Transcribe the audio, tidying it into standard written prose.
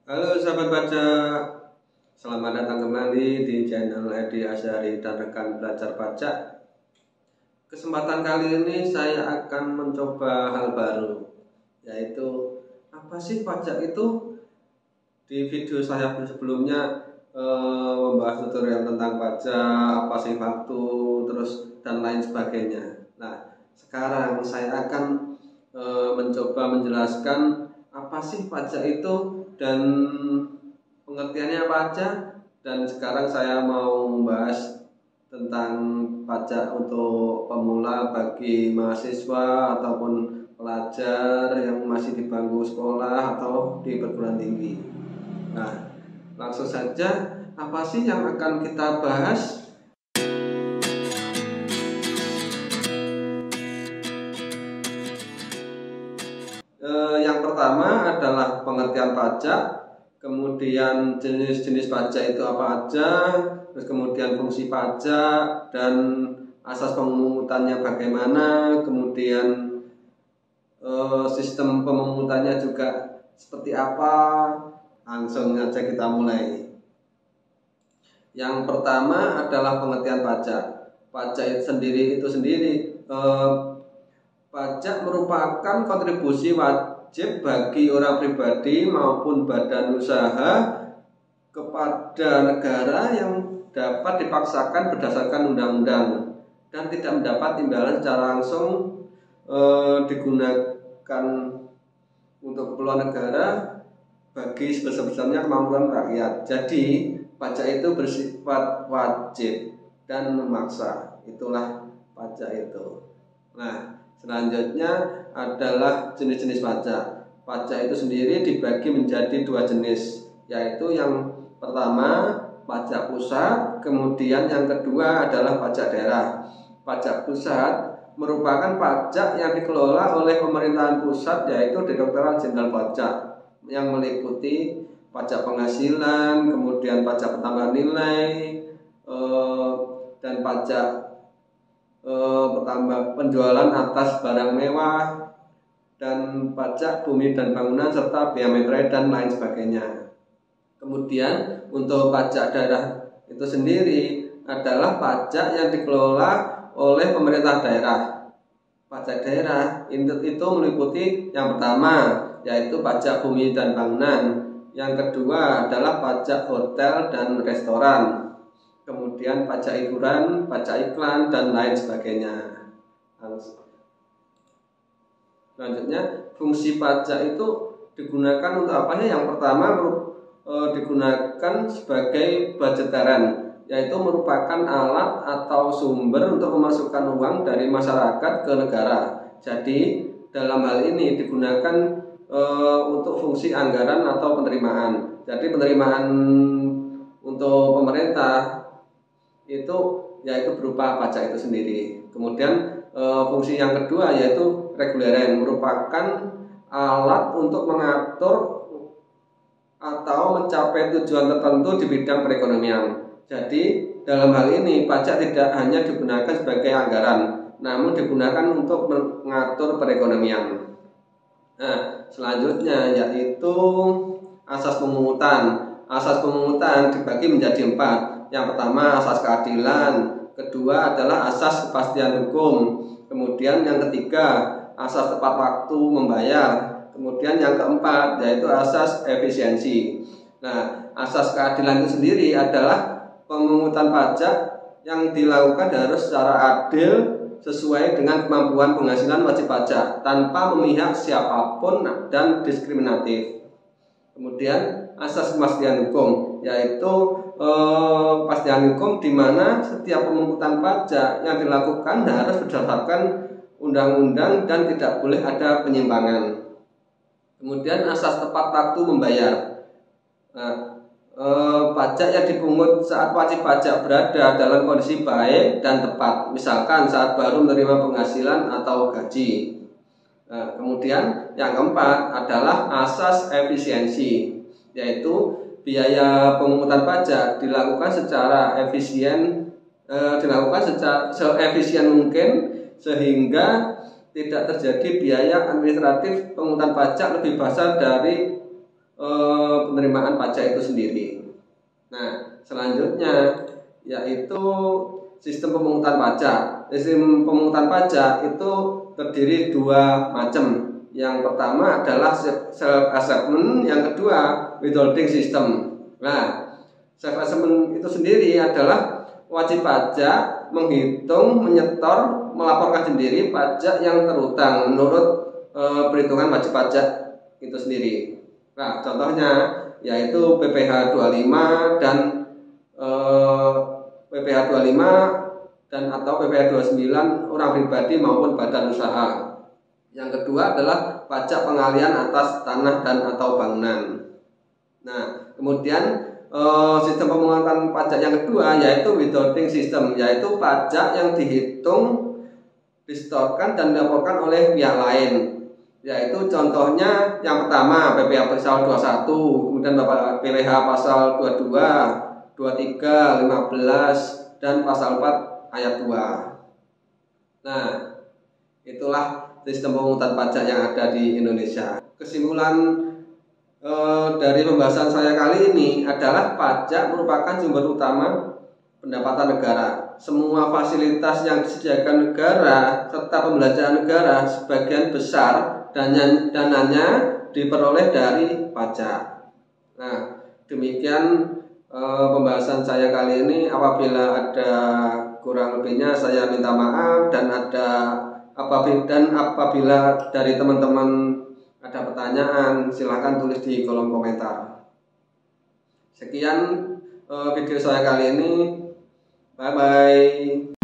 Halo sahabat baca, selamat datang kembali di channel Edi Asyari dan rekan belajar baca. Kesempatan kali ini saya akan mencoba hal baru, yaitu apa sih pajak itu. Di video saya sebelumnya membahas tutorial tentang pajak, apa sih waktu, terus dan lain sebagainya. Nah, sekarang saya akan mencoba menjelaskan apa sih pajak itu dan pengertiannya apa aja. Dan sekarang saya mau membahas tentang pajak untuk pemula bagi mahasiswa ataupun pelajar yang masih di bangku sekolah atau di perguruan tinggi. Nah, langsung saja, apa sih yang akan kita bahas? Yang pertama adalah pengertian pajak, kemudian jenis-jenis pajak itu apa aja, terus kemudian fungsi pajak dan asas pemungutannya bagaimana, kemudian sistem pemungutannya juga seperti apa. Langsung aja kita mulai. Yang pertama adalah pengertian pajak. Pajak itu sendiri pajak merupakan kontribusi wajib bagi orang pribadi maupun badan usaha kepada negara yang dapat dipaksakan berdasarkan undang-undang dan tidak mendapat imbalan secara langsung digunakan untuk keperluan negara bagi sebesar-besarnya kemampuan rakyat. Jadi pajak itu bersifat wajib dan memaksa. Itulah pajak itu. Nah, selanjutnya adalah jenis-jenis pajak. Pajak itu sendiri dibagi menjadi dua jenis, yaitu yang pertama pajak pusat, kemudian yang kedua adalah pajak daerah. Pajak pusat merupakan pajak yang dikelola oleh pemerintahan pusat, yaitu Direktorat Jenderal Pajak, yang meliputi pajak penghasilan, kemudian pajak pertambahan nilai, dan pajak penjualan atas barang mewah, dan pajak bumi dan bangunan serta biaya materai dan lain sebagainya. Kemudian untuk pajak daerah itu sendiri adalah pajak yang dikelola oleh pemerintah daerah. Pajak daerah itu meliputi yang pertama yaitu pajak bumi dan bangunan, yang kedua adalah pajak hotel dan restoran, kemudian pajak hiburan, pajak iklan, dan lain sebagainya. Selanjutnya, fungsi pajak itu digunakan untuk apanya? Yang pertama digunakan sebagai budgetaran, yaitu merupakan alat atau sumber untuk memasukkan uang dari masyarakat ke negara. Jadi dalam hal ini digunakan untuk fungsi anggaran atau penerimaan. Jadi penerimaan untuk pemerintah itu yaitu berupa pajak itu sendiri. Kemudian fungsi yang kedua yaitu reguleran, merupakan alat untuk mengatur atau mencapai tujuan tertentu di bidang perekonomian. Jadi dalam hal ini pajak tidak hanya digunakan sebagai anggaran, namun digunakan untuk mengatur perekonomian. Nah, selanjutnya yaitu asas pemungutan. Asas pemungutan dibagi menjadi 4. Yang pertama asas keadilan, kedua adalah asas kepastian hukum, kemudian yang ketiga asas tepat waktu membayar, kemudian yang keempat yaitu asas efisiensi. Nah, asas keadilan itu sendiri adalah pemungutan pajak yang dilakukan harus secara adil sesuai dengan kemampuan penghasilan wajib pajak tanpa memihak siapapun dan diskriminatif. Kemudian asas kepastian hukum yaitu kepastian hukum di mana setiap pemungutan pajak yang dilakukan harus berdasarkan undang-undang dan tidak boleh ada penyimpangan. Kemudian asas tepat waktu membayar. Pajak yang dipungut saat wajib pajak berada dalam kondisi baik dan tepat, misalkan saat baru menerima penghasilan atau gaji. Kemudian yang keempat adalah asas efisiensi, yaitu biaya pemungutan pajak dilakukan secara efisien, seefisien mungkin sehingga tidak terjadi biaya administratif pemungutan pajak lebih besar dari penerimaan pajak itu sendiri. Nah, selanjutnya yaitu sistem pemungutan pajak. Sistem pemungutan pajak itu terdiri dua macam. Yang pertama adalah self assessment, yang kedua withholding system. Nah, self assessment itu sendiri adalah wajib pajak menghitung, menyetor, melaporkan sendiri pajak yang terutang menurut perhitungan wajib pajak itu sendiri. Nah, contohnya yaitu PPh 25 dan PPh 25 dan atau PPh 29 orang pribadi maupun badan usaha. Yang kedua adalah pajak pengalian atas tanah dan atau bangunan. Nah, kemudian sistem pemungutan pajak yang kedua yaitu withholding system, yaitu pajak yang dihitung, disetorkan dan dilaporkan oleh pihak lain. Yaitu contohnya yang pertama PPh pasal 21, kemudian PPh pasal 22, 23, 15 dan pasal 4 ayat 2. Nah, itulah sistem pemungutan pajak yang ada di Indonesia. Kesimpulan dari pembahasan saya kali ini adalah pajak merupakan sumber utama pendapatan negara. Semua fasilitas yang disediakan negara serta pembelanjaan negara sebagian besar dananya diperoleh dari pajak. Nah, demikian pembahasan saya kali ini. Apabila ada kurang lebihnya saya minta maaf, dan apabila dari teman-teman ada pertanyaan silahkan tulis di kolom komentar. Sekian video saya kali ini. Bye bye.